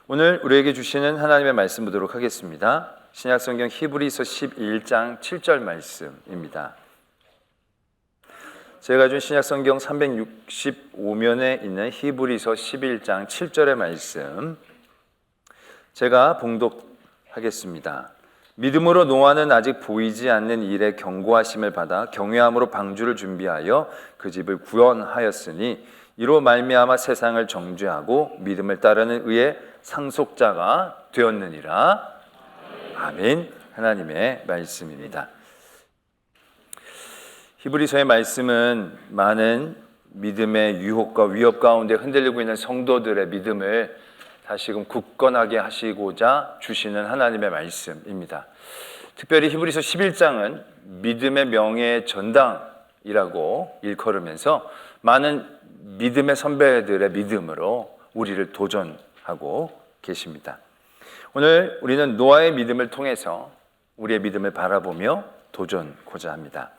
오늘 우리에게 주시는 하나님의 말씀 보도록 하겠습니다. 신약성경 히브리서 11장 7절 말씀입니다. 제가 준 신약성경 365면에 있는 히브리서 11장 7절의 말씀 제가 봉독하겠습니다. 믿음으로 노아는 아직 보이지 않는 일에 경고하심을 받아 경외함으로 방주를 준비하여 그 집을 구원하였으니 이로 말미암아 세상을 정죄하고 믿음을 따르는 의의 상속자가 되었느니라. 아멘. 하나님의 말씀입니다. 히브리서의 말씀은 많은 믿음의 유혹과 위협 가운데 흔들리고 있는 성도들의 믿음을 다시금 굳건하게 하시고자 주시는 하나님의 말씀입니다. 특별히 히브리서 11장은 믿음의 명예의 전당이라고 일컬으면서 많은 믿음의 선배들의 믿음으로 우리를 도전하고 계십니다. 오늘 우리는 노아의 믿음을 통해서 우리의 믿음을 바라보며 도전하고자 합니다.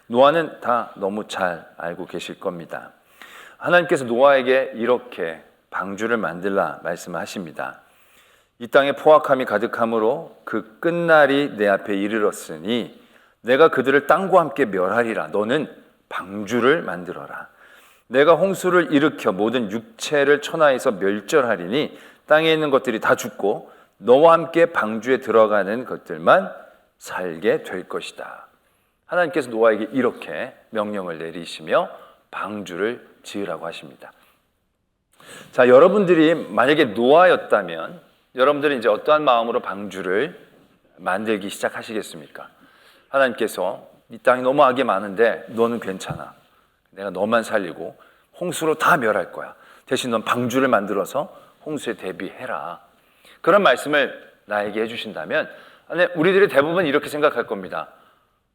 노아는 다 너무 잘 알고 계실 겁니다. 하나님께서 노아에게 이렇게 방주를 만들라 말씀하십니다. 이 땅에 포악함이 가득함으로 그 끝날이 내 앞에 이르렀으니 내가 그들을 땅과 함께 멸하리라. 너는 방주를 만들어라. 내가 홍수를 일으켜 모든 육체를 천하에서 멸절하리니 땅에 있는 것들이 다 죽고 너와 함께 방주에 들어가는 것들만 살게 될 것이다. 하나님께서 노아에게 이렇게 명령을 내리시며 방주를 지으라고 하십니다. 자, 여러분들이 만약에 노아였다면 여러분들이 이제 어떠한 마음으로 방주를 만들기 시작하시겠습니까? 하나님께서 이 땅이 너무 악이 많은데 너는 괜찮아. 내가 너만 살리고 홍수로 다 멸할 거야. 대신 넌 방주를 만들어서 홍수에 대비해라. 그런 말씀을 나에게 해주신다면 우리들이 대부분 이렇게 생각할 겁니다.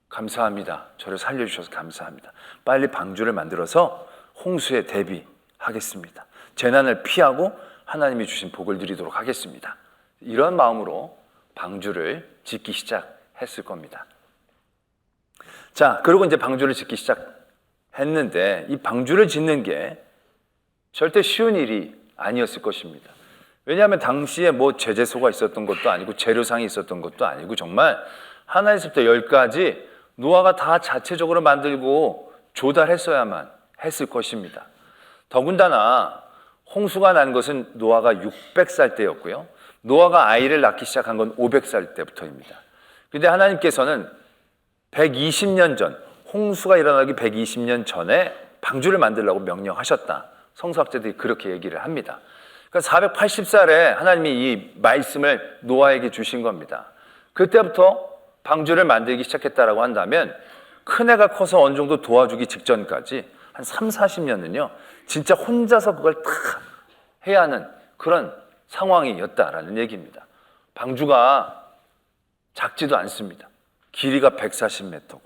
감사합니다. 저를 살려주셔서 감사합니다. 빨리 방주를 만들어서 홍수에 대비하겠습니다. 재난을 피하고 하나님이 주신 복을 누리도록 하겠습니다. 이런 마음으로 방주를 짓기 시작했을 겁니다. 자, 그리고 이제 방주를 짓기 시작했는데 이 방주를 짓는 게 절대 쉬운 일이 아니었을 것입니다. 왜냐하면 당시에 뭐 제재소가 있었던 것도 아니고 재료상이 있었던 것도 아니고 정말 하나에서부터 10까지 노아가 다 자체적으로 만들고 조달했어야만 했을 것입니다. 더군다나 홍수가 난 것은 노아가 600살 때였고요. 노아가 아이를 낳기 시작한 건 500살 때부터입니다. 그런데 하나님께서는 120년 전, 홍수가 일어나기 120년 전에 방주를 만들라고 명령하셨다. 성서학자들이 그렇게 얘기를 합니다. 그러니까 480살에 하나님이 이 말씀을 노아에게 주신 겁니다. 그때부터 방주를 만들기 시작했다라고 한다면 큰애가 커서 어느 정도 도와주기 직전까지 한 30-40년은요 진짜 혼자서 그걸 다 해야 하는 그런 상황이었다라는 얘기입니다. 방주가 작지도 않습니다. 길이가 140m고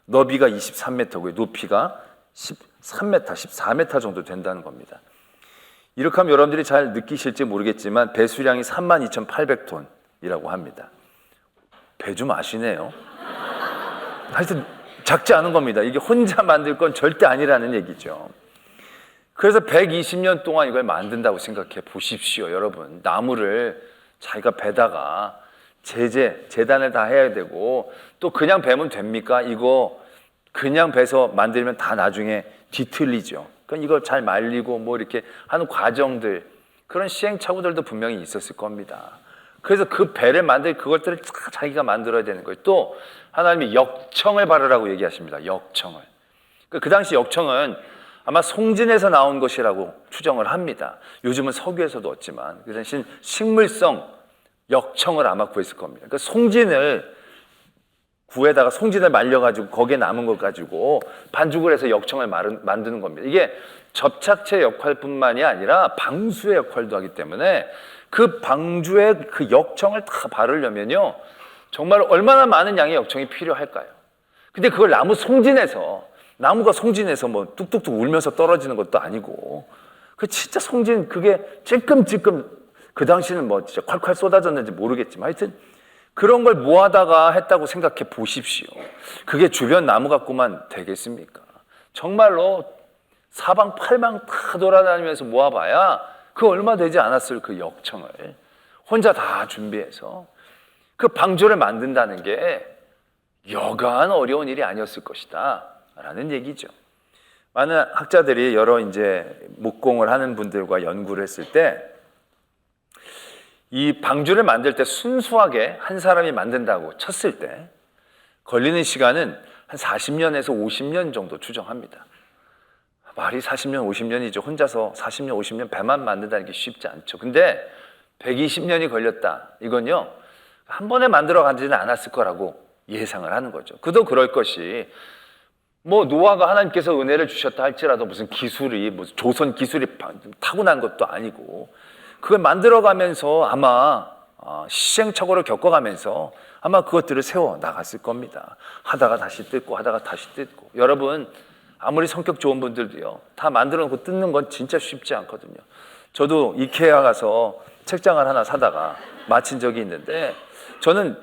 너비가 23m고 높이가 13m, 14m 정도 된다는 겁니다. 이렇게 하면 여러분들이 잘 느끼실지 모르겠지만 배수량이 32,800톤이라고 합니다. 배 좀 아시네요. 하여튼 작지 않은 겁니다. 이게 혼자 만들 건 절대 아니라는 얘기죠. 그래서 120년 동안 이걸 만든다고 생각해 보십시오. 여러분, 나무를 자기가 베다가 재단을 다 해야 되고 또 그냥 베면 됩니까? 이거 그냥 베서 만들면 다 나중에 뒤틀리죠. 그러니까 이걸 잘 말리고 뭐 이렇게 하는 과정들, 그런 시행착오들도 분명히 있었을 겁니다. 그래서 그 배를 만들 그것들을 자기가 만들어야 되는 거예요. 또 하나님이 역청을 바르라고 얘기하십니다. 역청을. 그 당시 역청은 아마 송진에서 나온 것이라고 추정을 합니다. 요즘은 석유에서도 얻지만 그 당시 식물성 역청을 아마 구했을 겁니다. 그 송진을 구에다가 송진을 말려가지고 거기에 남은 것 가지고 반죽을 해서 역청을 만드는 겁니다. 이게 접착제 역할뿐만이 아니라 방수의 역할도 하기 때문에 그 방주에 그 역청을 다 바르려면요 정말 얼마나 많은 양의 역청이 필요할까요? 근데 그걸 나무가 송진해서 뭐 뚝뚝뚝 울면서 떨어지는 것도 아니고 그 진짜 송진 그게 찔끔찔끔 그 당시는 뭐 진짜 콸콸 쏟아졌는지 모르겠지만 하여튼 그런 걸 모아다가 했다고 생각해 보십시오. 그게 주변 나무 갖고만 되겠습니까? 정말로 사방팔방 다 돌아다니면서 모아봐야 그 얼마 되지 않았을 그 역청을 혼자 다 준비해서 그 방주를 만든다는 게 여간 어려운 일이 아니었을 것이다 라는 얘기죠. 많은 학자들이 여러 이제 목공을 하는 분들과 연구를 했을 때 이 방주를 만들 때 순수하게 한 사람이 만든다고 쳤을 때 걸리는 시간은 한 40년에서 50년 정도 추정합니다. 말이 40년, 50년이죠. 혼자서 40년, 50년 배만 만든다는 게 쉽지 않죠. 근데 120년이 걸렸다. 이건요, 한 번에 만들어 가지는 않았을 거라고 예상을 하는 거죠. 그도 그럴 것이 뭐 노아가 하나님께서 은혜를 주셨다 할지라도 무슨 기술이, 무슨 조선 기술이 타고난 것도 아니고 그걸 만들어가면서 아마 시행착오를 겪어가면서 아마 그것들을 세워 나갔을 겁니다. 하다가 다시 뜯고 하다가 다시 뜯고. 여러분 아무리 성격 좋은 분들도요, 다 만들어 놓고 뜯는 건 진짜 쉽지 않거든요. 저도 이케아 가서 책장을 하나 사다가 마친 적이 있는데 저는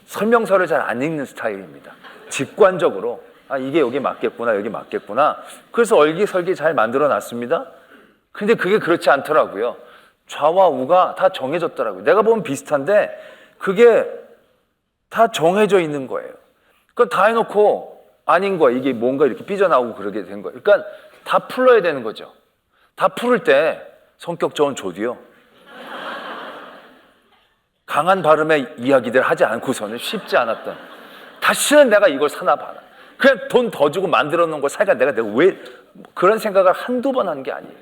설명서를 잘 안 읽는 스타일입니다. 직관적으로 이게 여기 맞겠구나, 여기 맞겠구나. 그래서 얼기설기 잘 만들어 놨습니다. 근데 그게 그렇지 않더라고요. 좌와 우가 다 정해졌더라고요. 내가 보면 비슷한데 그게 다 정해져 있는 거예요. 그건 다 해놓고 아닌 거야. 이게 뭔가 이렇게 삐져나오고 그러게 된 거예요. 그러니까 다 풀어야 되는 거죠. 다 풀을 때 성격 좋은 조디요, 강한 발음의 이야기들 하지 않고서는 쉽지 않았던, 다시는 내가 이걸 사나 봐라. 그냥 돈 더 주고 만들어 놓은 거 사니까 내가 왜 그런 생각을 한두 번 한 게 아니에요.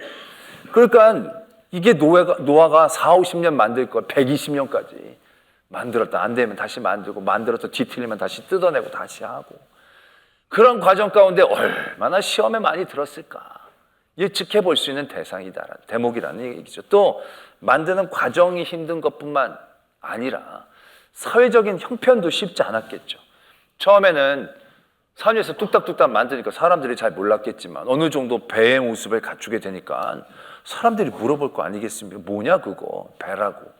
그러니까 이게 노아가 4, 50년 만들 걸 120년까지 만들었다. 안 되면 다시 만들고, 만들어서 뒤틀리면 다시 뜯어내고 다시 하고. 그런 과정 가운데 얼마나 시험에 많이 들었을까. 예측해 볼 수 있는 대목이라는 얘기죠. 또 만드는 과정이 힘든 것뿐만 아니라 사회적인 형편도 쉽지 않았겠죠. 처음에는 산 위에서 뚝딱뚝딱 만드니까 사람들이 잘 몰랐겠지만 어느 정도 배의 모습을 갖추게 되니까 사람들이 물어볼 거 아니겠습니까? 뭐냐 그거, 배라고.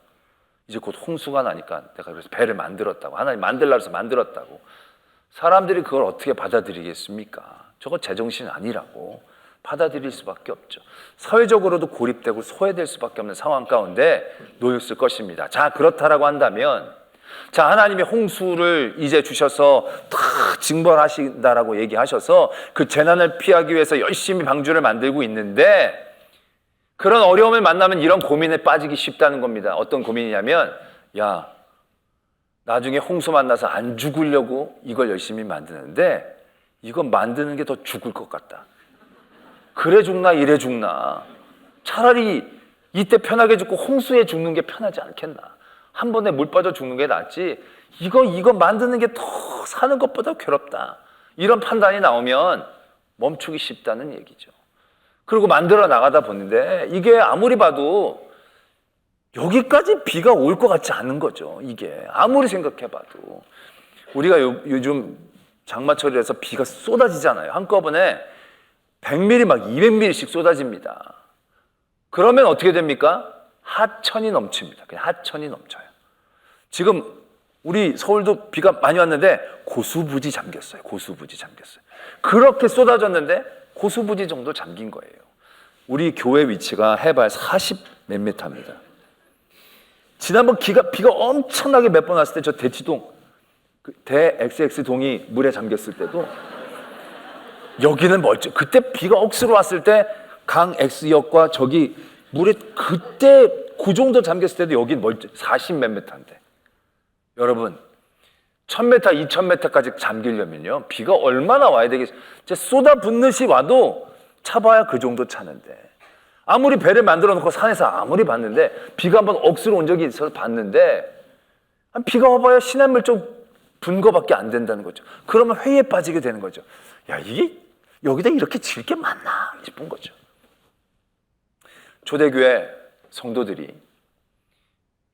이제 곧 홍수가 나니까 내가 그래서 배를 만들었다고, 하나님 만들라 해서 만들었다고. 사람들이 그걸 어떻게 받아들이겠습니까? 저거 제정신 아니라고 받아들일 수밖에 없죠. 사회적으로도 고립되고 소외될 수밖에 없는 상황 가운데 놓였을 것입니다. 자, 그렇다라고 한다면, 자, 하나님이 홍수를 이제 주셔서 다 징벌하신다라고 얘기하셔서 그 재난을 피하기 위해서 열심히 방주를 만들고 있는데, 그런 어려움을 만나면 이런 고민에 빠지기 쉽다는 겁니다. 어떤 고민이냐면, 야, 나중에 홍수 만나서 안 죽으려고 이걸 열심히 만드는데 이거 만드는 게 더 죽을 것 같다. 그래 죽나 이래 죽나. 차라리 이때 편하게 죽고 홍수에 죽는 게 편하지 않겠나. 한 번에 물 빠져 죽는 게 낫지. 이거 만드는 게 더 사는 것보다 괴롭다. 이런 판단이 나오면 멈추기 쉽다는 얘기죠. 그리고 만들어 나가다 보는데 이게 아무리 봐도 여기까지 비가 올 것 같지 않은 거죠. 이게 아무리 생각해봐도. 우리가 요즘 장마철이라서 비가 쏟아지잖아요. 한꺼번에 100mm 막 200mm씩 쏟아집니다. 그러면 어떻게 됩니까? 하천이 넘칩니다. 그냥 하천이 넘쳐요. 지금 우리 서울도 비가 많이 왔는데 고수부지 잠겼어요. 고수부지 잠겼어요. 그렇게 쏟아졌는데 고수부지 정도 잠긴 거예요. 우리 교회 위치가 해발 40 몇 미터입니다. 지난번 비가 엄청나게 몇 번 왔을 때 저 대치동, 대 XX동이 물에 잠겼을 때도 여기는 멀죠. 그때 비가 억수로 왔을 때 강 X역과 저기 물에 그때 그 정도 잠겼을 때도 여긴 멀죠. 40 몇 미터인데. 여러분 1000m, 2000m까지 잠기려면요 비가 얼마나 와야 되겠어요. 쏟아붓듯이 와도 차봐야 그 정도 차는데, 아무리 배를 만들어 놓고 산에서 아무리 봤는데 비가 한번 억수로 온 적이 있어서 봤는데 비가 와봐야 시냇물 좀 분 거밖에 안 된다는 거죠. 그러면 회의에 빠지게 되는 거죠. 야, 이게 여기다 이렇게 질 게 맞나 싶은 거죠. 초대교회 성도들이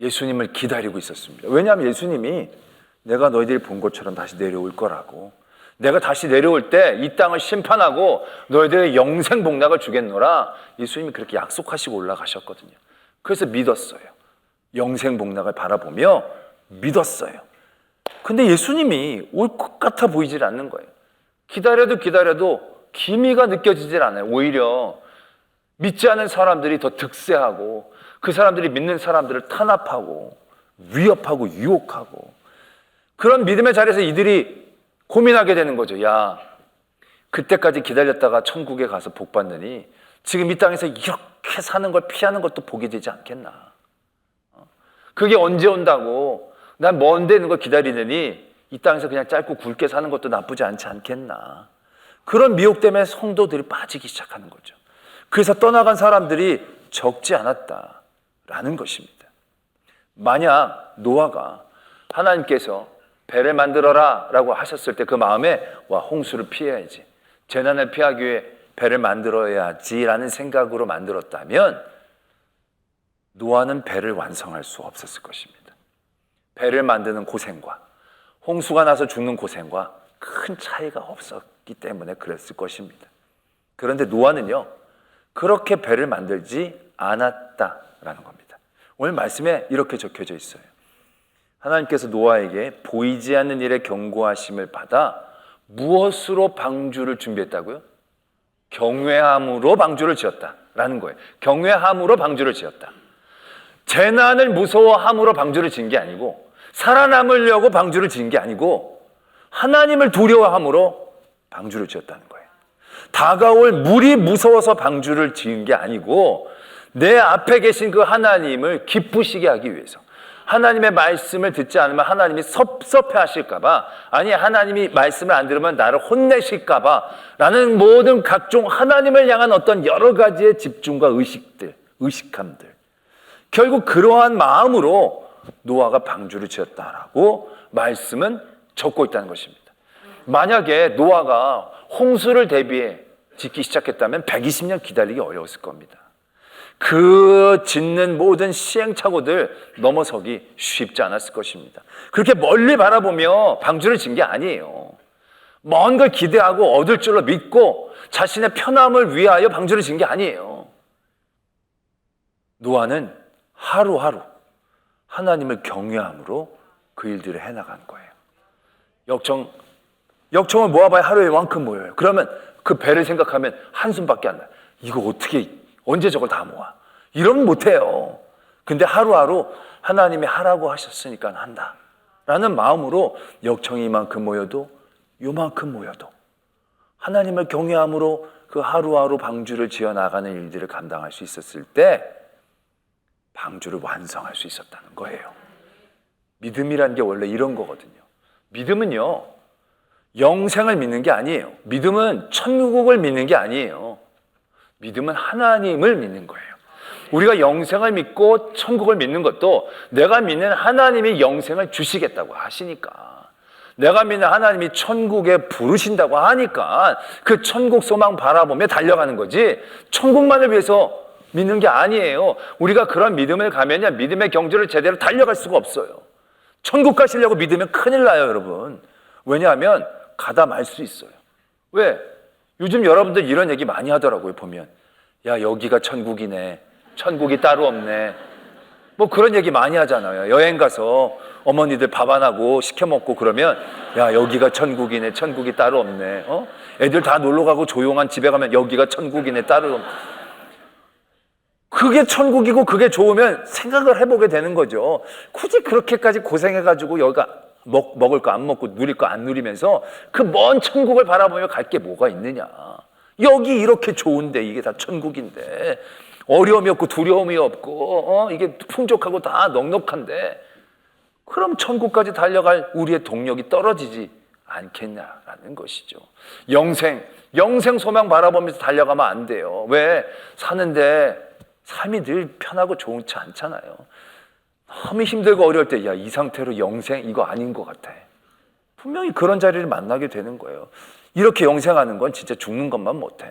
예수님을 기다리고 있었습니다. 왜냐하면 예수님이 내가 너희들이 본 것처럼 다시 내려올 거라고, 내가 다시 내려올 때 이 땅을 심판하고 너희들의 영생 복락을 주겠노라, 예수님이 그렇게 약속하시고 올라가셨거든요. 그래서 믿었어요. 영생 복락을 바라보며 믿었어요. 근데 예수님이 올 것 같아 보이질 않는 거예요. 기다려도 기미가 느껴지질 않아요. 오히려 믿지 않은 사람들이 더 득세하고 그 사람들이 믿는 사람들을 탄압하고 위협하고 유혹하고, 그런 믿음의 자리에서 이들이 고민하게 되는 거죠. 야, 그때까지 기다렸다가 천국에 가서 복 받느니 지금 이 땅에서 이렇게 사는 걸 피하는 것도 복이 되지 않겠나. 그게 언제 온다고 난 먼 데는 걸 기다리느니 이 땅에서 그냥 짧고 굵게 사는 것도 나쁘지 않지 않겠나. 그런 미혹 때문에 성도들이 빠지기 시작하는 거죠. 그래서 떠나간 사람들이 적지 않았다라는 것입니다. 만약 노아가 하나님께서 배를 만들어라 라고 하셨을 때 그 마음에 와, 홍수를 피해야지, 재난을 피하기 위해 배를 만들어야지 라는 생각으로 만들었다면 노아는 배를 완성할 수 없었을 것입니다. 배를 만드는 고생과 홍수가 나서 죽는 고생과 큰 차이가 없었기 때문에 그랬을 것입니다. 그런데 노아는요, 그렇게 배를 만들지 않았다라는 겁니다. 오늘 말씀에 이렇게 적혀져 있어요. 하나님께서 노아에게 보이지 않는 일에 경고하심을 받아 무엇으로 방주를 준비했다고요? 경외함으로 방주를 지었다라는 거예요. 경외함으로 방주를 지었다. 재난을 무서워함으로 방주를 지은 게 아니고, 살아남으려고 방주를 지은 게 아니고, 하나님을 두려워함으로 방주를 지었다는 거예요. 다가올 물이 무서워서 방주를 지은 게 아니고, 내 앞에 계신 그 하나님을 기쁘시게 하기 위해서, 하나님의 말씀을 듣지 않으면 하나님이 섭섭해 하실까봐, 아니 하나님이 말씀을 안 들으면 나를 혼내실까봐 라는 모든 각종 하나님을 향한 어떤 여러 가지의 집중과 의식함들, 결국 그러한 마음으로 노아가 방주를 지었다라고 말씀은 적고 있다는 것입니다. 만약에 노아가 홍수를 대비해 짓기 시작했다면 120년 기다리기 어려웠을 겁니다. 그 짓는 모든 시행착오들 넘어서기 쉽지 않았을 것입니다. 그렇게 멀리 바라보며 방주를 진 게 아니에요. 먼 걸 기대하고 얻을 줄로 믿고 자신의 편함을 위하여 방주를 진 게 아니에요. 노아는 하루하루 하나님을 경외함으로 그 일들을 해나간 거예요. 역청을 모아봐야 하루에 이만큼 모여요. 그러면 그 배를 생각하면 한숨밖에 안 나요. 이거 어떻게, 언제 저걸 다 모아? 이러면 못해요. 근데 하루하루 하나님이 하라고 하셨으니까 한다 라는 마음으로 역청이 이만큼 모여도 요만큼 모여도 하나님을 경외함으로 그 하루하루 방주를 지어나가는 일들을 감당할 수 있었을 때 방주를 완성할 수 있었다는 거예요. 믿음이란 게 원래 이런 거거든요. 믿음은요, 영생을 믿는 게 아니에요. 믿음은 천국을 믿는 게 아니에요. 믿음은 하나님을 믿는 거예요. 우리가 영생을 믿고 천국을 믿는 것도 내가 믿는 하나님이 영생을 주시겠다고 하시니까, 내가 믿는 하나님이 천국에 부르신다고 하니까 그 천국 소망 바라보며 달려가는 거지, 천국만을 위해서 믿는 게 아니에요. 우리가 그런 믿음을 가면요, 믿음의 경주를 제대로 달려갈 수가 없어요. 천국 가시려고 믿으면 큰일 나요, 여러분. 왜냐하면 가다 말 수 있어요. 왜? 요즘 여러분들 이런 얘기 많이 하더라고요. 보면 야, 여기가 천국이네, 천국이 따로 없네, 뭐 그런 얘기 많이 하잖아요. 여행 가서 어머니들 밥 안 하고 시켜 먹고 그러면 야, 여기가 천국이네, 천국이 따로 없네. 애들 다 놀러 가고 조용한 집에 가면 여기가 천국이네, 따로 없네. 그게 천국이고 그게 좋으면 생각을 해보게 되는 거죠. 굳이 그렇게까지 고생해가지고 여기가 먹을 거 안 먹고 누릴 거 안 누리면서 그 먼 천국을 바라보며 갈 게 뭐가 있느냐. 여기 이렇게 좋은데 이게 다 천국인데, 어려움이 없고 두려움이 없고 이게 풍족하고 다 넉넉한데, 그럼 천국까지 달려갈 우리의 동력이 떨어지지 않겠냐라는 것이죠. 영생 소망 바라보면서 달려가면 안 돼요. 왜? 사는데 삶이 늘 편하고 좋지 않잖아요. 너무 힘들고 어려울 때 야, 이 상태로 영생 이거 아닌 것 같아. 분명히 그런 자리를 만나게 되는 거예요. 이렇게 영생하는 건 진짜 죽는 것만 못해.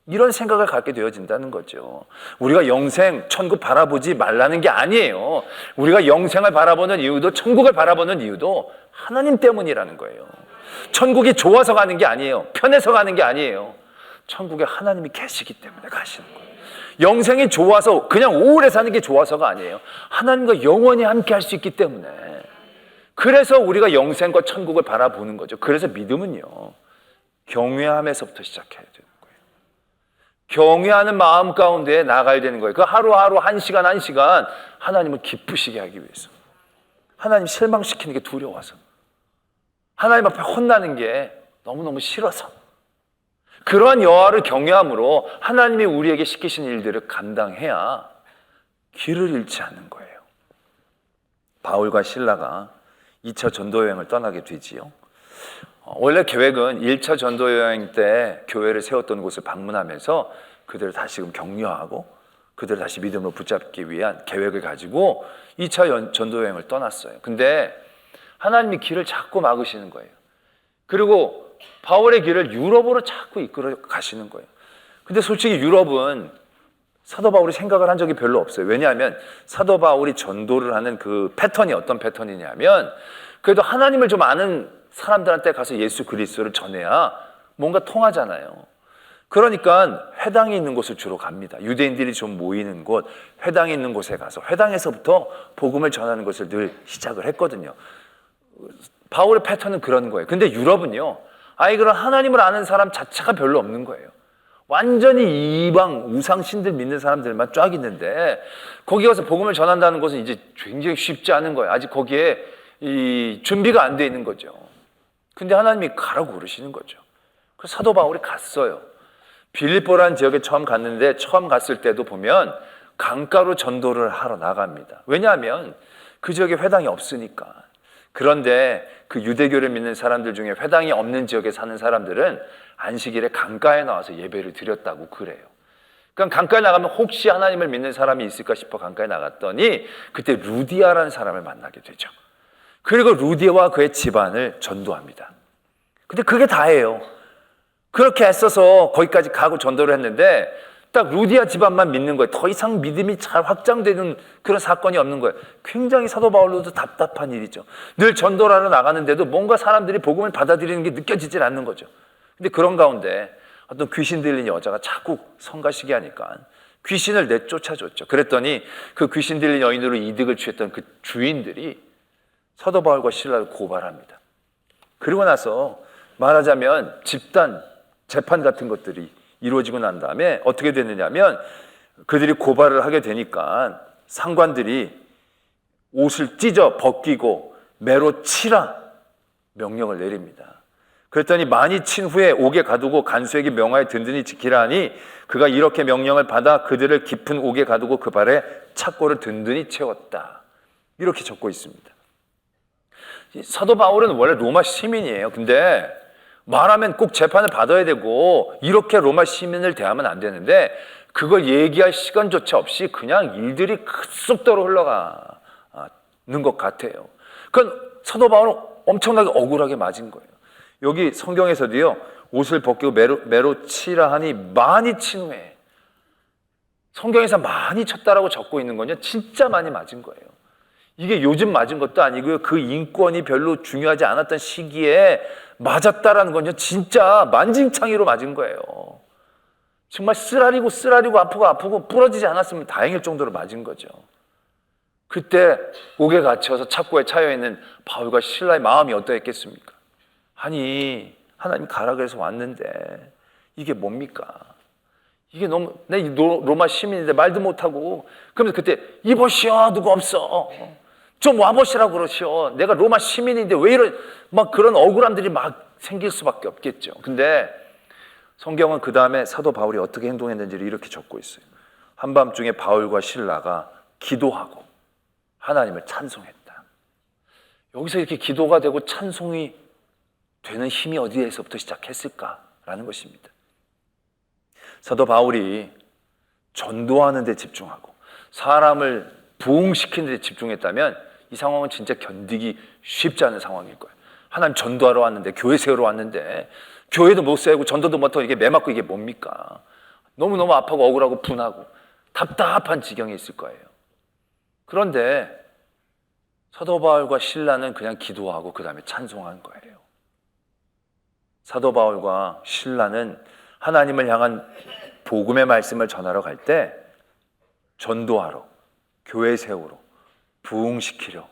이런 생각을 갖게 되어진다는 거죠. 우리가 영생, 천국 바라보지 말라는 게 아니에요. 우리가 영생을 바라보는 이유도, 천국을 바라보는 이유도 하나님 때문이라는 거예요. 천국이 좋아서 가는 게 아니에요. 편해서 가는 게 아니에요. 천국에 하나님이 계시기 때문에 가시는 거예요. 영생이 좋아서 그냥 오래 사는 게 좋아서가 아니에요. 하나님과 영원히 함께 할 수 있기 때문에. 그래서 우리가 영생과 천국을 바라보는 거죠. 그래서 믿음은요, 경외함에서부터 시작해야 되는 거예요. 경외하는 마음 가운데 나가야 되는 거예요. 그 하루하루 한 시간 한 시간 하나님을 기쁘시게 하기 위해서. 하나님 실망시키는 게 두려워서. 하나님 앞에 혼나는 게 너무너무 싫어서. 그러한 여호와를 경외함으로 하나님이 우리에게 시키신 일들을 감당해야 길을 잃지 않는 거예요. 바울과 실라가 2차 전도 여행을 떠나게 되지요. 원래 계획은 1차 전도 여행 때 교회를 세웠던 곳을 방문하면서 그들을 다시금 격려하고 그들을 다시 믿음으로 붙잡기 위한 계획을 가지고 2차 전도 여행을 떠났어요. 근데 하나님이 길을 자꾸 막으시는 거예요. 그리고 바울의 길을 유럽으로 자꾸 이끌어 가시는 거예요. 근데 솔직히 유럽은 사도 바울이 생각을 한 적이 별로 없어요. 왜냐하면 사도 바울이 전도를 하는 그 패턴이 어떤 패턴이냐면 그래도 하나님을 좀 아는 사람들한테 가서 예수 그리스도를 전해야 뭔가 통하잖아요. 그러니까 회당이 있는 곳을 주로 갑니다. 유대인들이 좀 모이는 곳, 회당이 있는 곳에 가서 회당에서부터 복음을 전하는 것을 늘 시작을 했거든요. 바울의 패턴은 그런 거예요. 근데 유럽은요, 아예 그런 하나님을 아는 사람 자체가 별로 없는 거예요. 완전히 이방 우상신들 믿는 사람들만 쫙 있는데 거기 가서 복음을 전한다는 것은 이제 굉장히 쉽지 않은 거예요. 아직 거기에 이 준비가 안 돼 있는 거죠. 근데 하나님이 가라고 그러시는 거죠. 그래서 사도 바울이 갔어요. 빌립보라는 지역에 처음 갔는데 처음 갔을 때도 보면 강가로 전도를 하러 나갑니다. 왜냐하면 그 지역에 회당이 없으니까. 그런데 그 유대교를 믿는 사람들 중에 회당이 없는 지역에 사는 사람들은 안식일에 강가에 나와서 예배를 드렸다고 그래요. 그러니까 강가에 나가면 혹시 하나님을 믿는 사람이 있을까 싶어 강가에 나갔더니 그때 루디아라는 사람을 만나게 되죠. 그리고 루디아와 그의 집안을 전도합니다. 근데 그게 다예요. 그렇게 애써서 거기까지 가고 전도를 했는데 딱 루디아 집안만 믿는 거예요. 더 이상 믿음이 잘 확장되는 그런 사건이 없는 거예요. 굉장히 사도 바울로도 답답한 일이죠. 늘 전도를 하러 나가는데도 뭔가 사람들이 복음을 받아들이는 게 느껴지질 않는 거죠. 근데 그런 가운데 어떤 귀신 들린 여자가 자꾸 성가시게 하니까 귀신을 내쫓아줬죠. 그랬더니 그 귀신 들린 여인으로 이득을 취했던 그 주인들이 사도 바울과 실라를 고발합니다. 그리고 나서 말하자면 집단 재판 같은 것들이 이루어지고 난 다음에 어떻게 됐느냐면 그들이 고발을 하게 되니까 상관들이 옷을 찢어 벗기고 매로 치라 명령을 내립니다. 그랬더니 많이 친 후에 옥에 가두고 간수에게 명하여 든든히 지키라 하니 그가 이렇게 명령을 받아 그들을 깊은 옥에 가두고 그 발에 착고를 든든히 채웠다. 이렇게 적고 있습니다. 사도 바울은 원래 로마 시민이에요. 근데 말하면 꼭 재판을 받아야 되고 이렇게 로마 시민을 대하면 안 되는데 그걸 얘기할 시간조차 없이 그냥 일들이 급속도로 흘러가는 것 같아요. 그건 사도 바울은 엄청나게 억울하게 맞은 거예요. 여기 성경에서도요, 옷을 벗기고 매로 치라 하니 많이 친 후에, 성경에서 많이 쳤다라고 적고 있는 건요, 진짜 많이 맞은 거예요. 이게 요즘 맞은 것도 아니고요, 그 인권이 별로 중요하지 않았던 시기에 맞았다라는 건요, 진짜 만진창이로 맞은 거예요. 정말 쓰라리고 아프고 부러지지 않았으면 다행일 정도로 맞은 거죠. 그때 옥에 갇혀서 착고에 차여있는 바울과 실라의 마음이 어떠했겠습니까? 아니, 하나님 가라 그래서 왔는데 이게 뭡니까? 이게 너무, 내 로마 시민인데 말도 못하고, 그러면서 그때 이보시오 누구 없어, 좀 와보시라고 그러시오, 내가 로마 시민인데 왜 이런 막 그런 억울함들이 막 생길 수밖에 없겠죠. 근데 성경은 그 다음에 사도 바울이 어떻게 행동했는지를 이렇게 적고 있어요. 한밤중에 바울과 실라가 기도하고 하나님을 찬송했다. 여기서 이렇게 기도가 되고 찬송이 되는 힘이 어디에서부터 시작했을까라는 것입니다. 사도 바울이 전도하는 데 집중하고 사람을 부흥시키는 데 집중했다면 이 상황은 진짜 견디기 쉽지 않은 상황일 거예요. 하나님 전도하러 왔는데, 교회 세우러 왔는데 교회도 못 세우고 전도도 못하고 이게 매맞고 이게 뭡니까? 너무너무 아파하고 억울하고 분하고 답답한 지경에 있을 거예요. 그런데 사도 바울과 실라는 그냥 기도하고 그 다음에 찬송한 거예요. 사도 바울과 실라는 하나님을 향한 복음의 말씀을 전하러 갈 때 전도하러, 교회 세우러, 부흥시키려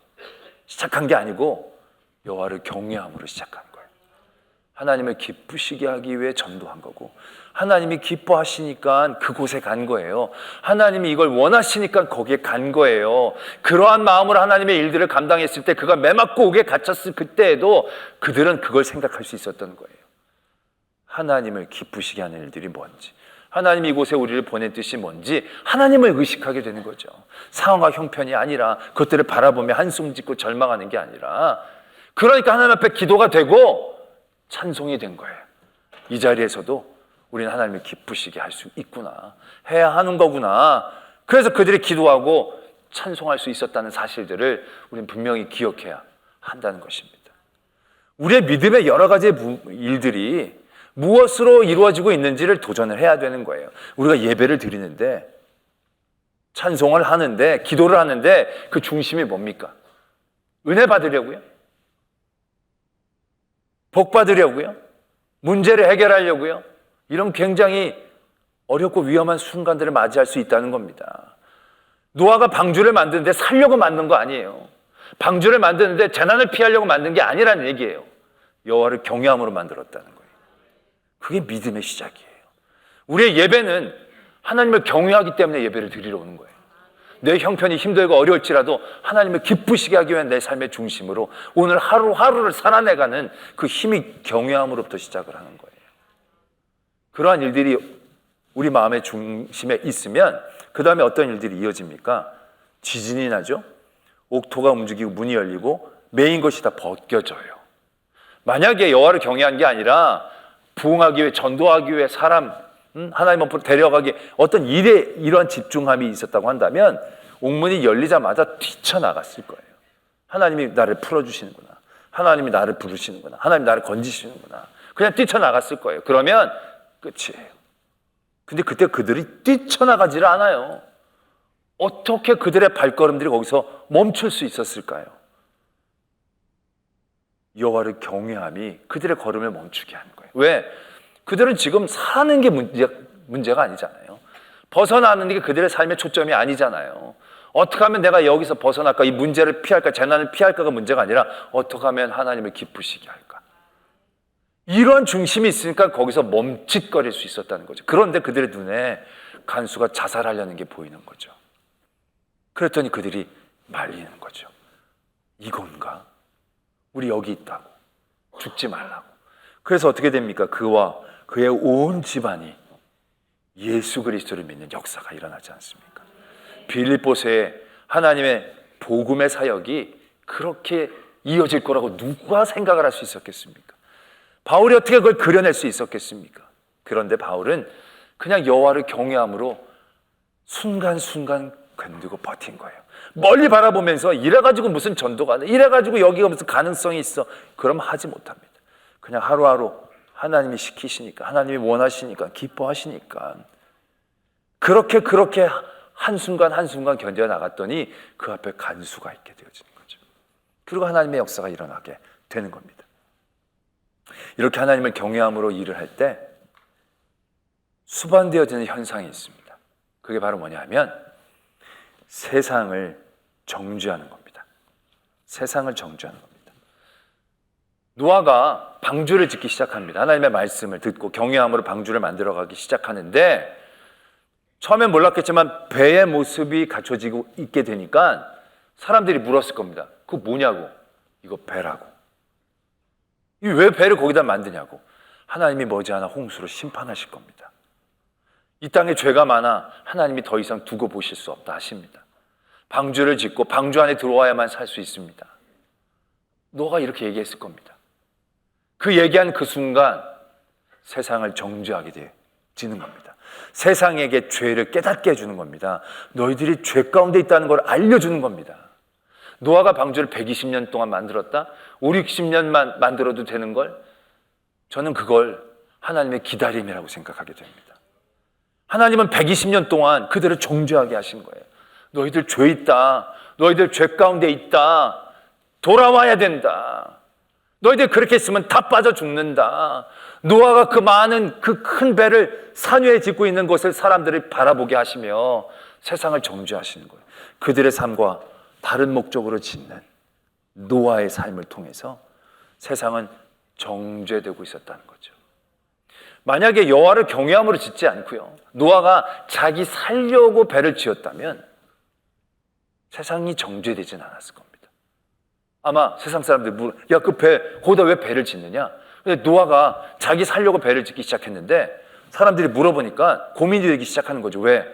시작한 게 아니고 여호와를 경외함으로 시작한 거예요. 하나님을 기쁘시게 하기 위해 전도한 거고, 하나님이 기뻐하시니까 그곳에 간 거예요. 하나님이 이걸 원하시니까 거기에 간 거예요. 그러한 마음으로 하나님의 일들을 감당했을 때, 그가 매맞고 옥에 갇혔을 그때에도 그들은 그걸 생각할 수 있었던 거예요. 하나님을 기쁘시게 하는 일들이 뭔지, 하나님이 이곳에 우리를 보낸 뜻이 뭔지 하나님을 의식하게 되는 거죠. 상황과 형편이 아니라, 그것들을 바라보며 한숨 짓고 절망하는 게 아니라, 그러니까 하나님 앞에 기도가 되고 찬송이 된 거예요. 이 자리에서도 우리는 하나님을 기쁘시게 할 수 있구나, 해야 하는 거구나. 그래서 그들이 기도하고 찬송할 수 있었다는 사실들을 우리는 분명히 기억해야 한다는 것입니다. 우리의 믿음의 여러 가지 일들이 무엇으로 이루어지고 있는지를 도전을 해야 되는 거예요. 우리가 예배를 드리는데, 찬송을 하는데, 기도를 하는데 그 중심이 뭡니까? 은혜 받으려고요? 복 받으려고요? 문제를 해결하려고요? 이런 굉장히 어렵고 위험한 순간들을 맞이할 수 있다는 겁니다. 노아가 방주를 만드는데 살려고 만든 거 아니에요. 방주를 만드는데 재난을 피하려고 만든 게 아니라는 얘기예요. 여호와를 경외함으로 만들었다는 거예요. 그게 믿음의 시작이에요. 우리의 예배는 하나님을 경외하기 때문에 예배를 드리러 오는 거예요. 내 형편이 힘들고 어려울지라도 하나님을 기쁘시게 하기 위한 내 삶의 중심으로 오늘 하루하루를 살아내가는 그 힘이 경외함으로부터 시작을 하는 거예요. 그러한 일들이 우리 마음의 중심에 있으면 그 다음에 어떤 일들이 이어집니까? 지진이 나죠. 옥토가 움직이고 문이 열리고 메인 것이 다 벗겨져요. 만약에 여호와를 경외한 게 아니라 부흥하기 위해, 전도하기 위해 사람 하나님 앞으로 데려가기, 어떤 일에 이러한 집중함이 있었다고 한다면 옥문이 열리자마자 뛰쳐나갔을 거예요. 하나님이 나를 풀어주시는구나, 하나님이 나를 부르시는구나, 하나님이 나를 건지시는구나, 그냥 뛰쳐나갔을 거예요. 그러면 끝이에요. 근데 그때 그들이 뛰쳐나가지를 않아요. 어떻게 그들의 발걸음들이 거기서 멈출 수 있었을까요? 여호와를 경외함이 그들의 걸음을 멈추게 하는 거예요. 왜? 그들은 지금 사는 게 문제가 아니잖아요. 벗어나는 게 그들의 삶의 초점이 아니잖아요. 어떻게 하면 내가 여기서 벗어날까, 이 문제를 피할까, 재난을 피할까가 문제가 아니라 어떻게 하면 하나님을 기쁘시게 할까, 이런 중심이 있으니까 거기서 멈칫거릴 수 있었다는 거죠. 그런데 그들의 눈에 간수가 자살하려는 게 보이는 거죠. 그랬더니 그들이 말리는 거죠. 이건가? 우리 여기 있다고, 죽지 말라고. 그래서 어떻게 됩니까? 그와 그의 온 집안이 예수 그리스도를 믿는 역사가 일어나지 않습니까? 빌립보서에 하나님의 복음의 사역이 그렇게 이어질 거라고 누가 생각을 할 수 있었겠습니까? 바울이 어떻게 그걸 그려낼 수 있었겠습니까? 그런데 바울은 그냥 여호와를 경외함으로 순간순간 견디고 버틴 거예요. 멀리 바라보면서 이래가지고 무슨 전도가 돼, 이래가지고 여기가 무슨 가능성이 있어, 그럼 하지 못합니다. 그냥 하루하루 하나님이 시키시니까, 하나님이 원하시니까, 기뻐하시니까 그렇게 한순간 한순간 견뎌나갔더니 그 앞에 간수가 있게 되어지는 거죠. 그리고 하나님의 역사가 일어나게 되는 겁니다. 이렇게 하나님을 경외함으로 일을 할 때 수반되어지는 현상이 있습니다. 그게 바로 뭐냐 하면 세상을 정죄하는 겁니다. 세상을 정죄하는 겁니다. 노아가 방주를 짓기 시작합니다. 하나님의 말씀을 듣고 경외함으로 방주를 만들어가기 시작하는데, 처음엔 몰랐겠지만 배의 모습이 갖춰지고 있게 되니까 사람들이 물었을 겁니다. 그거 뭐냐고. 이거 배라고. 왜 배를 거기다 만드냐고. 하나님이 머지않아 홍수로 심판하실 겁니다. 이 땅에 죄가 많아 하나님이 더 이상 두고 보실 수 없다 하십니다. 방주를 짓고 방주 안에 들어와야만 살 수 있습니다. 노아가 이렇게 얘기했을 겁니다. 그 얘기한 그 순간 세상을 정죄하게 되는 겁니다. 세상에게 죄를 깨닫게 해주는 겁니다. 너희들이 죄 가운데 있다는 걸 알려주는 겁니다. 노아가 방주를 120년 동안 만들었다? 5, 60년만 만들어도 되는 걸? 저는 그걸 하나님의 기다림이라고 생각하게 됩니다. 하나님은 120년 동안 그들을 정죄하게 하신 거예요. 너희들 죄 있다. 너희들 죄 가운데 있다. 돌아와야 된다. 너희들 그렇게 있으면 다 빠져 죽는다. 노아가 그 많은 그 큰 배를 산 위에 짓고 있는 곳을 사람들을 바라보게 하시며 세상을 정죄하시는 거예요. 그들의 삶과 다른 목적으로 짓는 노아의 삶을 통해서 세상은 정죄되고 있었다는 거죠. 만약에 여호와를 경외함으로 짓지 않고요, 노아가 자기 살려고 배를 지었다면 세상이 정죄되진 않았을 겁니다. 아마 세상 사람들이 야, 그 배, 거기다 왜 배를 짓느냐? 근데 노아가 자기 살려고 배를 짓기 시작했는데 사람들이 물어보니까 고민이 되기 시작하는 거죠. 왜?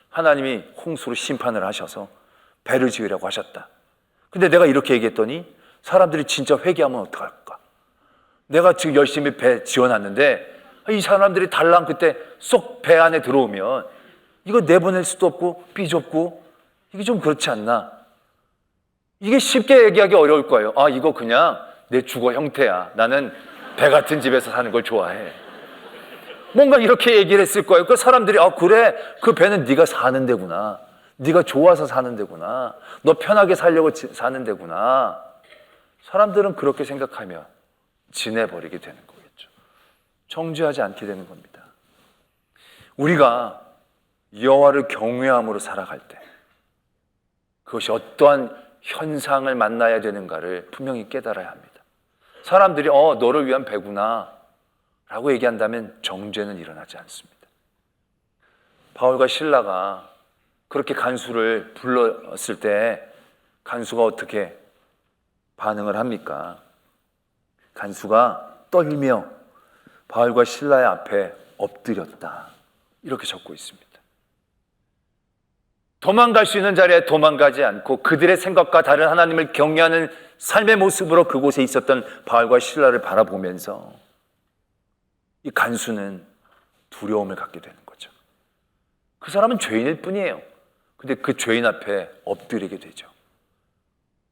하나님이 홍수로 심판을 하셔서 배를 지으라고 하셨다. 근데 내가 이렇게 얘기했더니 사람들이 진짜 회개하면 어떡할까? 내가 지금 열심히 배 지어놨는데 이 사람들이 달랑 그때 쏙 배 안에 들어오면 이거 내보낼 수도 없고 삐좁고 이게 좀 그렇지 않나? 이게 쉽게 얘기하기 어려울 거예요. 아, 이거 그냥 내 주거 형태야. 나는 배 같은 집에서 사는 걸 좋아해. 뭔가 이렇게 얘기를 했을 거예요. 그 사람들이 아, 그래, 그 배는 네가 사는 데구나. 네가 좋아서 사는 데구나. 너 편하게 살려고 사는 데구나. 사람들은 그렇게 생각하며 지내버리게 되는 거겠죠. 정죄하지 않게 되는 겁니다. 우리가 여호와를 경외함으로 살아갈 때 그것이 어떠한 현상을 만나야 되는가를 분명히 깨달아야 합니다. 사람들이 너를 위한 배구나 라고 얘기한다면 정죄는 일어나지 않습니다. 바울과 실라가 그렇게 간수를 불렀을 때 간수가 어떻게 반응을 합니까? 간수가 떨며 바울과 실라의 앞에 엎드렸다. 이렇게 적고 있습니다. 도망갈 수 있는 자리에 도망가지 않고 그들의 생각과 다른 하나님을 경외하는 삶의 모습으로 그곳에 있었던 바울과 실라를 바라보면서 이 간수는 두려움을 갖게 되는 거죠. 그 사람은 죄인일 뿐이에요. 근데 그 죄인 앞에 엎드리게 되죠.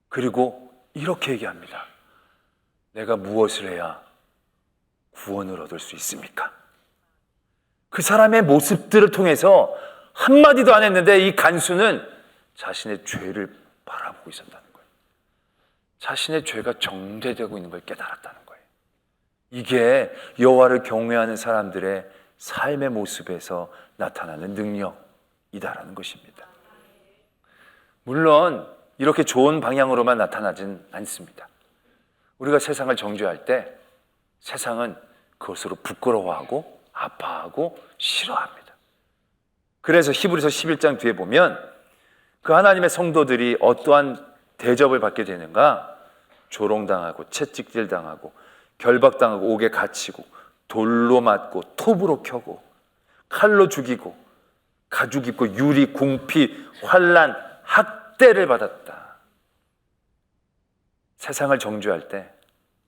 그리고 이렇게 얘기합니다. 내가 무엇을 해야 구원을 얻을 수 있습니까? 그 사람의 모습들을 통해서 한마디도 안 했는데 이 간수는 자신의 죄를 바라보고 있었다는 거예요. 자신의 죄가 정죄되고 있는 걸 깨달았다는 거예요. 이게 여호와를 경외하는 사람들의 삶의 모습에서 나타나는 능력이다라는 것입니다. 물론 이렇게 좋은 방향으로만 나타나진 않습니다. 우리가 세상을 정죄할 때 세상은 그것으로 부끄러워하고 아파하고 싫어합니다. 그래서 히브리서 11장 뒤에 보면 그 하나님의 성도들이 어떠한 대접을 받게 되는가? 조롱당하고 채찍질당하고 결박당하고 옥에 갇히고 돌로 맞고 톱으로 켜고 칼로 죽이고 가죽 입고 유리, 궁피, 환난, 학대를 받았다. 세상을 정죄할 때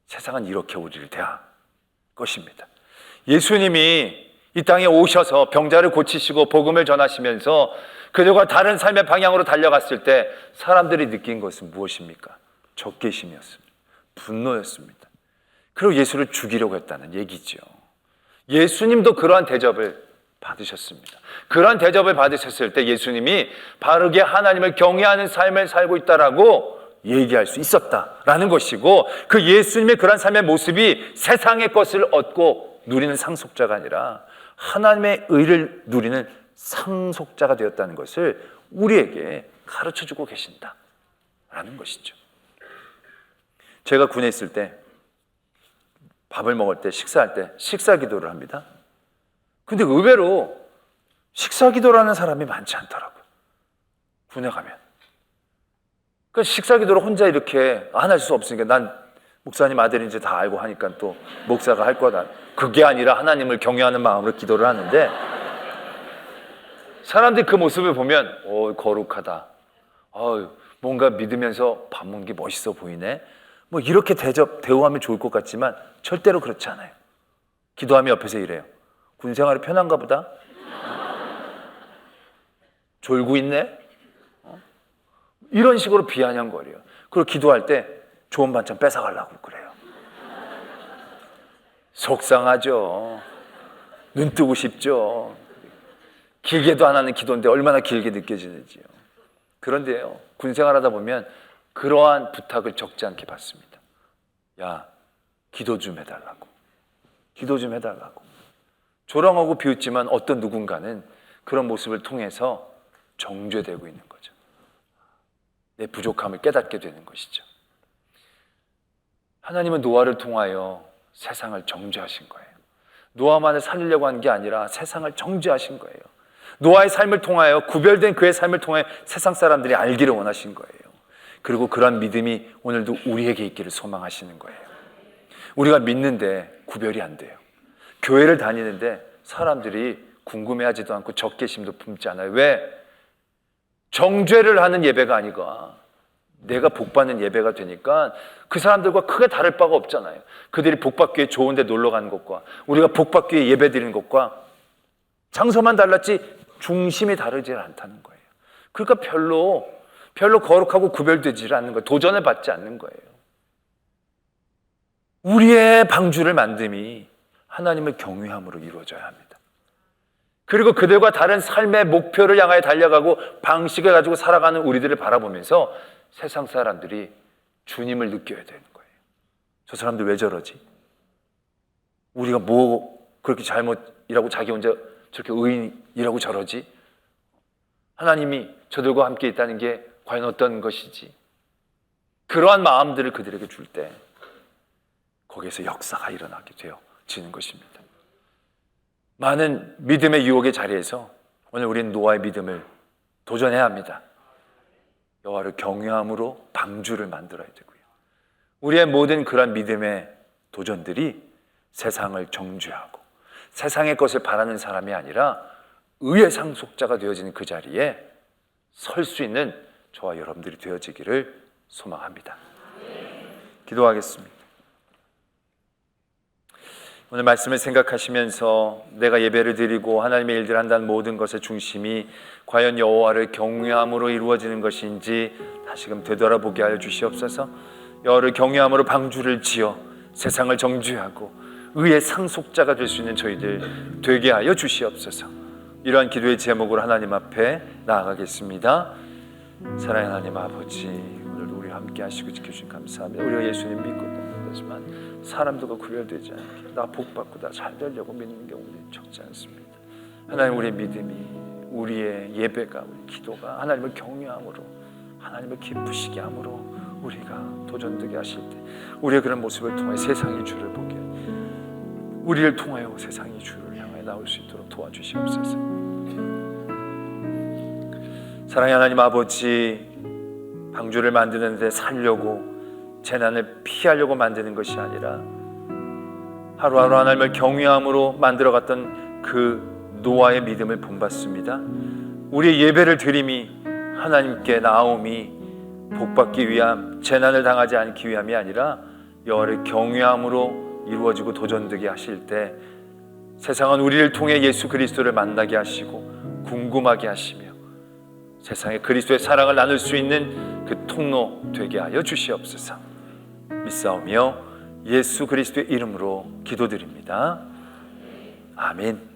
세상은 이렇게 우리를 대할 것입니다. 예수님이 이 땅에 오셔서 병자를 고치시고 복음을 전하시면서 그들과 다른 삶의 방향으로 달려갔을 때 사람들이 느낀 것은 무엇입니까? 적개심이었습니다. 분노였습니다. 그리고 예수를 죽이려고 했다는 얘기죠. 예수님도 그러한 대접을 받으셨습니다. 그러한 대접을 받으셨을 때 예수님이 바르게 하나님을 경외하는 삶을 살고 있다라고 얘기할 수 있었다라는 것이고, 그 예수님의 그러한 삶의 모습이 세상의 것을 얻고 누리는 상속자가 아니라 하나님의 의를 누리는 상속자가 되었다는 것을 우리에게 가르쳐주고 계신다라는 것이죠. 제가 군에 있을 때 밥을 먹을 때, 식사할 때 식사 기도를 합니다. 근데 의외로 식사 기도라는 사람이 많지 않더라고요. 군에 가면. 그 식사 기도를 혼자 이렇게 안 할 수 없으니까, 난 목사님 아들인지 다 알고 하니까 또 목사가 할 거다. 그게 아니라 하나님을 경외하는 마음으로 기도를 하는데, 사람들이 그 모습을 보면 거룩하다. 뭔가 믿으면서 밥 먹는 게 멋있어 보이네. 뭐 이렇게 대우하면 좋을 것 같지만 절대로 그렇지 않아요. 기도하면 옆에서 이래요. 군 생활이 편한가 보다. 졸고 있네. 이런 식으로 비아냥거려요. 그리고 기도할 때 좋은 반찬 뺏어가려고 그래요. 속상하죠. 눈 뜨고 싶죠. 길게도 안 하는 기도인데 얼마나 길게 느껴지는지요. 그런데요, 군 생활하다 보면 그러한 부탁을 적지 않게 받습니다. 야, 기도 좀 해달라고. 기도 좀 해달라고. 조롱하고 비웃지만 어떤 누군가는 그런 모습을 통해서 정죄되고 있는 거죠. 내 부족함을 깨닫게 되는 것이죠. 하나님은 노아를 통하여 세상을 정죄하신 거예요. 노아만을 살리려고 한 게 아니라 세상을 정죄하신 거예요. 노아의 삶을 통하여, 구별된 그의 삶을 통해 세상 사람들이 알기를 원하신 거예요. 그리고 그런 믿음이 오늘도 우리에게 있기를 소망하시는 거예요. 우리가 믿는데 구별이 안 돼요. 교회를 다니는데 사람들이 궁금해하지도 않고 적개심도 품지 않아요. 왜? 정죄를 하는 예배가 아니고 내가 복받는 예배가 되니까 그 사람들과 크게 다를 바가 없잖아요. 그들이 복받기 위해 좋은 데 놀러 가는 것과 우리가 복받기 위해 예배 드리는 것과 장소만 달랐지 중심이 다르지 않다는 거예요. 그러니까 별로 거룩하고 구별되지 않는 거예요. 도전을 받지 않는 거예요. 우리의 방주를 만듦이 하나님을 경외함으로 이루어져야 합니다. 그리고 그들과 다른 삶의 목표를 향하여 달려가고 방식을 가지고 살아가는 우리들을 바라보면서 세상 사람들이 주님을 느껴야 되는 거예요. 저 사람들 왜 저러지? 우리가 뭐 그렇게 잘못이라고 자기 혼자 저렇게 의인이라고 저러지? 하나님이 저들과 함께 있다는 게 과연 어떤 것이지? 그러한 마음들을 그들에게 줄 때 거기에서 역사가 일어나게 되어지는 것입니다. 많은 믿음의 유혹의 자리에서 오늘 우리는 노아의 믿음을 도전해야 합니다. 여호와를 경외함으로 방주를 만들어야 되고요. 우리의 모든 그런 믿음의 도전들이 세상을 정죄하고 세상의 것을 바라는 사람이 아니라 의의 상속자가 되어지는 그 자리에 설 수 있는 저와 여러분들이 되어지기를 소망합니다. 기도하겠습니다. 오늘 말씀을 생각하시면서 내가 예배를 드리고 하나님의 일들을 한다는 모든 것의 중심이 과연 여호와를 경외함으로 이루어지는 것인지 다시금 되돌아보게 하여 주시옵소서. 여호와를 경외함으로 방주를 지어 세상을 정죄하고 의의 상속자가 될 수 있는 저희들 되게 하여 주시옵소서. 이러한 기도의 제목으로 하나님 앞에 나아가겠습니다. 사랑하는 하나님 아버지, 오늘도 우리와 함께 하시고 지켜주신 감사합니다. 우리가 예수님 믿고 있지만 사람들과 구별되지 않게 나 복받고 나 잘 되려고 믿는 경우들이 적지 않습니다. 하나님, 우리의 믿음이, 우리의 예배가, 우리 기도가 하나님을 경외함으로, 하나님을 기쁘시게 함으로 우리가 도전되게 하실 때 우리의 그런 모습을 통해 세상이 주를 보게, 우리를 통하여 세상이 주를 향해 나올 수 있도록 도와주시옵소서. 사랑의 하나님 아버지, 방주를 만드는 데 살려고 재난을 피하려고 만드는 것이 아니라 하루하루 하나님을 경외함으로 만들어갔던 그 노아의 믿음을 본받습니다. 우리의 예배를 드림이 하나님께 나옴이 복받기 위함, 재난을 당하지 않기 위함이 아니라 여호와를 경외함으로 이루어지고 도전되게 하실 때 세상은 우리를 통해 예수 그리스도를 만나게 하시고 궁금하게 하시며 세상에 그리스도의 사랑을 나눌 수 있는 그 통로 되게 하여 주시옵소서. 믿사오며 예수 그리스도의 이름으로 기도드립니다. 아멘.